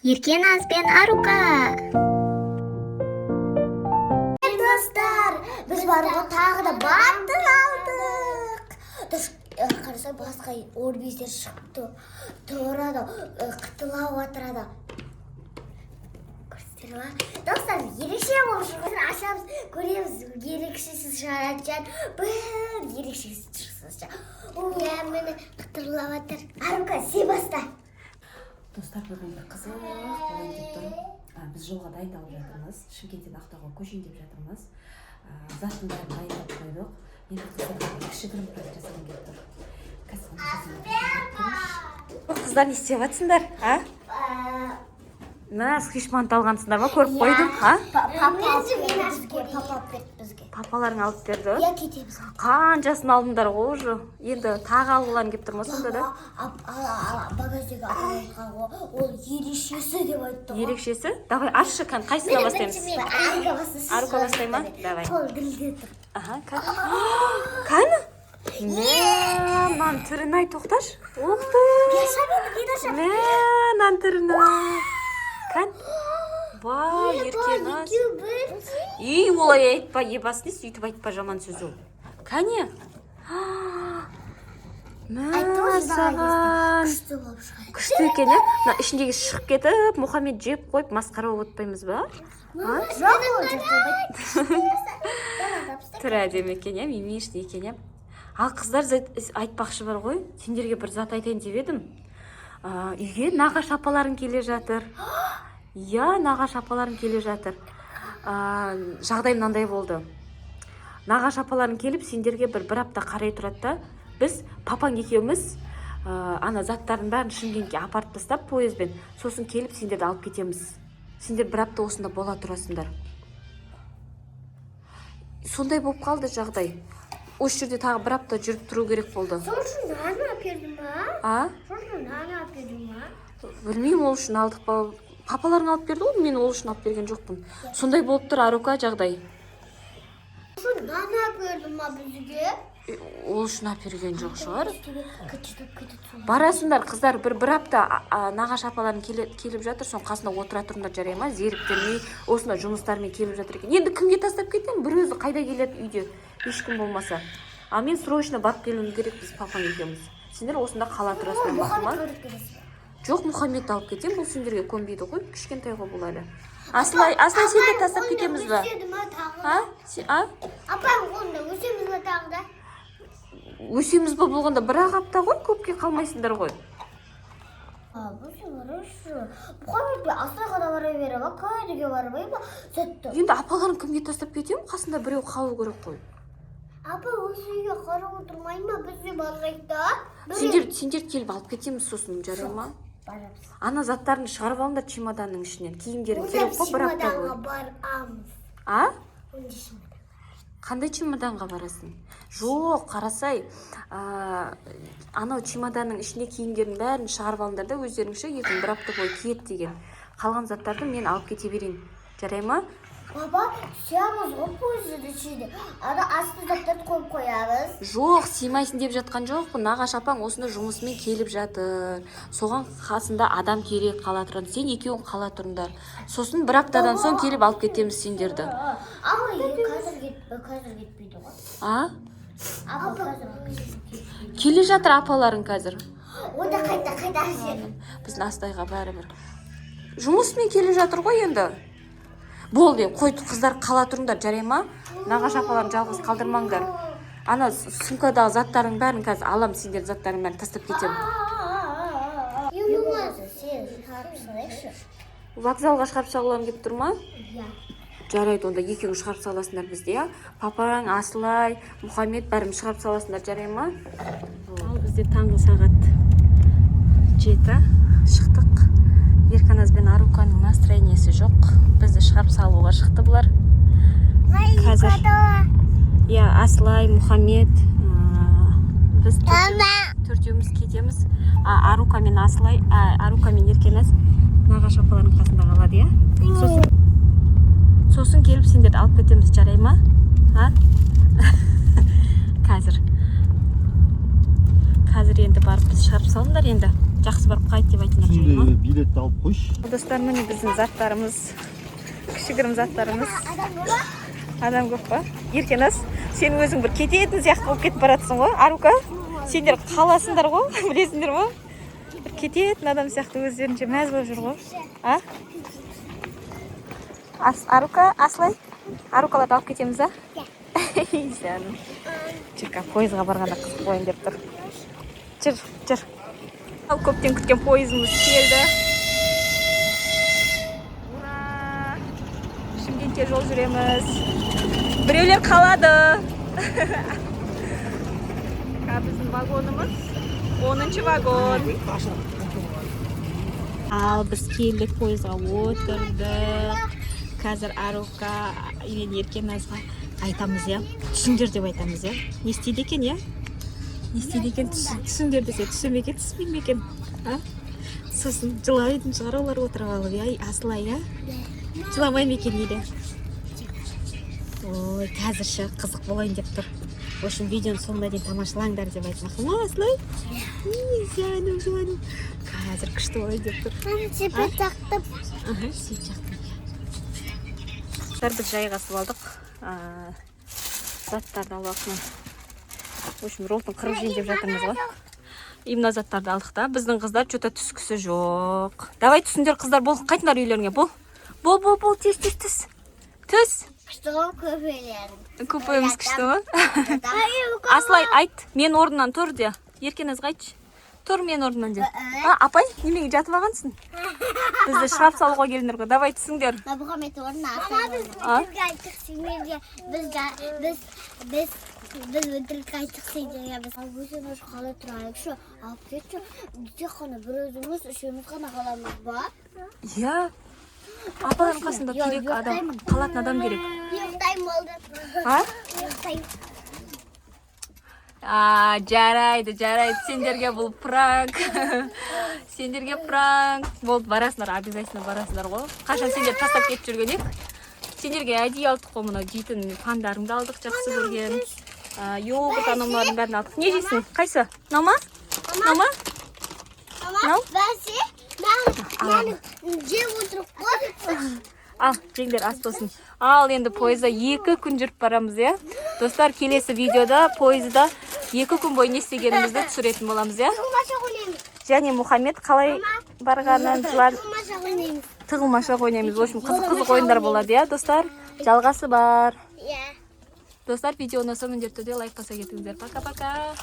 Еркеназ бен Арука. Достар, біз баруға тағы да баттын алдық. Қараса басқа орбездер шықты. Тұрады, қытылау атырады. Көрсетер ма? Достар, ерекше болып шығысын ашамыз, көреміз. Ерекшесіз жаратжан, бір ерекшесіз шықсыз. Мені қытылау атыр. Арука, сен баста. Достар, бүгін қызық болайын деп тұр. Біз жолға дайындалып жатырмыз. Шымкенттен Ақтауға көшейін деп жатырмыз. Заттың бәрін дайындап қойдық. Енді қыздарға кішігірім проект жасағым келіп тұр. Қыздар, не істеп жатсыңдар? Мына сквишмант алғансыңдар ма? Көріп қойдым. Папаларың алып берді. Я кетеміз. Қаншасын алдыңдар ғой уже. Енді тағы алғыларың келіп тұр ма сонда да? Багаждегі апаратқа ол ерекшесі деп айтты. Ерекшесі? Давай ашшы, қайсына бастаймыз? Арука бастай ма? Давай. Қол ділде тұр. Қаны? Ман түрін ай, тоқташ. Оқты. Нан түрін ай. Қан? Ба, еркен аз. Олай айтпа, ебасын ес, үйтіп айтпа жаман сөз ол. Кәне? Саған. Күшті екен, е? Ішіндегі шығып кетіп, Мұхаммед жеп қойып, масқара өтпейміз ба? Түр әдем екен, е? Мимешті екен, е? Ал қыздар айтпақшы бар ғой, сендерге бір зат айтайын деп едім. Үйге нағаш апаларың келе жатыр. Иә, нағаш апаларың келе жатыр. Жағдай мынандай болды. Нағаш апаларың келіп, сендерге бір апта қарай тұрады да, біз папаң екеуміз ана заттардың бәрін Шымкентке апарып тастап поездбен, сосын келіп сендерді алып кетеміз. Сендер бір апта осында бола тұрасыңдар. Сондай болып қалды жағдай. Осы жерде тағы бір апта жүріп тұру керек болды. Сол үшін наны әпердің ба? Сол үшін наны әпердің ба? Білмеймін, ол үшін алдық ба. Папаларың алып берді ғой, мен ол үшін алып берген жоқпын. Сондай болып тұр, Арука, жағдай. Сол үшін наны әпердің ба бізге? Ол үшін әперген жоқ шығар. Барасыңдар, қыздар, бір апта нағаш апаларың келіп жатыр, сон қасында отыра тұрыңдар, жарай ма? Зеріктірмей, осында жұмыстармен келіп жатыр екен. Енді кімге тастап кетем? Бір өзі қайда келеді үйде? Ешкім болмаса. Мен срочно барып келуім керек, біз папаң екеуміз. Сендер осында қала тұрасыңдар, бақыма? Жоқ, Мұхаммед алып кетем, бұл сендерге көнбейді ғой, кішкентай ғой бұл әлі. Асылай сенде тастап кетеміз ба? Апаң қолында өсеміз ба тағы да? Өсеміз ба болғанда бір-ақ апта ғой, көпке қалмайсыңдар ғой. Мұхаммед Асылайға да бара бері ма, көйдеге бармай ма? Енді апаларын кімге тастап кетем, қасында біреу қалу керек қой. Апа, осы үйге қарап отырмай ма, бізде барғайық да? Сендер келіп алып кетеміз сосын, жарай ма? Барамыз. Ана заттарын шығарып алыңдар чемоданның ішінен. Киімдерің керек қой, бір апта ғой. Барамыз. Қандай чемоданға барасың? Жоқ, қарасай. Анау чемоданның ішіне киімдердің бәрін шығарып алыңдар да, өздеріңше ертең бір апта бойы киет деген. Қалған заттарды мен алып кете берейін. Жарай ма? Баба, сиямыз ғой поезді ішінде. Ана асты заттарды қойып қоямыз. Жоқ, сыймайсың деп жатқан жоқпын. Нағаш апаң осында жұмысымен келіп жатыр. Соған қасында адам керек қала тұрады. Сен екеуің қала тұрыңдар. Сосын бір аптадан соң келіп алып кетеміз сендерді. Ama қазір кетпейді ғой. Келе жатыр апаларың қазір. Онда қайда Біздің Астайға бәрібір. Жұмысымен келе жатыр ғой енді. Болды, қойды қыздар қала тұрыңдар, жарай ма? Нағаш апаларын жалғыз қалдырмаңдар. Ана сумкадағы заттардың бәрін қазір алам, сендер заттардың бәрін тастап кетем. Вокзалға шығарып салғыларың келіп тұр ма? Жарайды, онда екеуің шығарып саласыңдар бізде, я? Папаң, Асылай, Мұхаммед бәрім шығарып саласыңдар, жарай ма? Ал бізде таңғы сағат 7 шықтық. Еркеназ бен Аруканың настроениесі жоқ. Бізді шығарып салуға шықты бұлар. Қазір Асылай, Мұхаммед, біз төртеуміз кетеміз. Арука мен Асылай, Арука мен Еркеназ нағаш апаларының қасында қалады, я? Сосын келіп сендерді алып кетеміз, жарай ма? Қазір енді барып біз шығарып салыңдар енді. жақсы барып қайт деп айтыңдар Şimdi bilet alып қойшы. достар, міне біздің заттарымыз, кішігірім заттарымыз. Адам көп па? Еркенас, сен өзің бір кететін сияқты болып кетіп баратсың ғой. Арука, сендер қаласыңдар ғой, білесіңдер ма? Бір кететін адам сияқты өздерінше мәз болып жүр ғой. А? Арука, Аслай? Арукаларды алып кетеміз, а? Жаным. Жүрка, пойызға барғанда қызық ойын деп тұр. Жүр. Ал көптен күткен пойызымыз келді. Ура! Шымкентке жол жүреміз. Біреулер қалады. Біздің вагонымыз 10-ші вагон. Ал біз келдік, пойызға отырдық. Қазір Арука мен Еркеназға айтамыз, я? Түсіңдер деп айтамыз, я? Не істейді екен, я? Не істейді екен? Түсіңдер десе, түсім екен, түспейм екен? Сосын жылайтын шығар олар отырып алып, я? Асылай, я? Жыламай ма екен, еле? Ой, қазірші қызық болайын деп тұр. В общем, видеоны соңына дейін тамашалаңдар деп айтмақпын. Ма, Асылай? Жаным. Қазір күшті болайын деп тұр. Сепет жақтым. Сепет жақтым. Біз жайғасып алдық. Заттарды алуақпын. В общем, ролтың қырып жейін деп жатырмыз ғой. Именно заттарды алдық та. Біздің қыздар что-то түскісі жоқ. Давай түсіңдер, қыздар, бол. Қайтыңдар үйлеріңе, бол. Бол, тез. Түс. Что көпелерін? Көпеміз күшті ма? Аслай, айт. Мен орнынан тұр де. Еркеназға айтшы. Тұр мен орнынан де. Апай, немеге жатып алғансың? Бізді шырап салуға келдіңдер ғой. Давай түсіңдер. Мұхаммед орнына біз өтірік айттық сендерге. Біз өзіміз қалай тұрайық шу. Алып кетші. Тек қана бір өзіміз, үшеуміз қана қаламыз ба? Иә. Апалардың қасында керек адам, қалатын адам керек. Ұйықтаймын болды. Ұйықтаймын. Жарайды. Сендерге бұл пранк. Сендерге пранк. Болды, барасыңдар, обязательно барасыңдар ғой. Қашан сендер тастап кетіп жүрген ек? Сендерге әдейі алдық қой, мұны жейтін пандарыңды алдық, жақсы көрген. Йогурт анамалардың бәрін алдық. Не жейсің? Қайсы? Нама? Мама, бәсе, мен жеп отырып қой. Ал, жеңдер, ас болсын. Ал, енді пойызда 2 күн жүріп барамыз, е? Достар, келесі видеода пойызда 2 күн бойы не істегенімізді түсіретін боламыз, е? Және Мұхаммед қалай барғанын тығылмаша ойнаймыз. В общем, қызық ойындар болады, е, достар? Жалғасы бар. Достар, видеоны міндетті түрде лайк баса кетіңіздер. Пока-пока.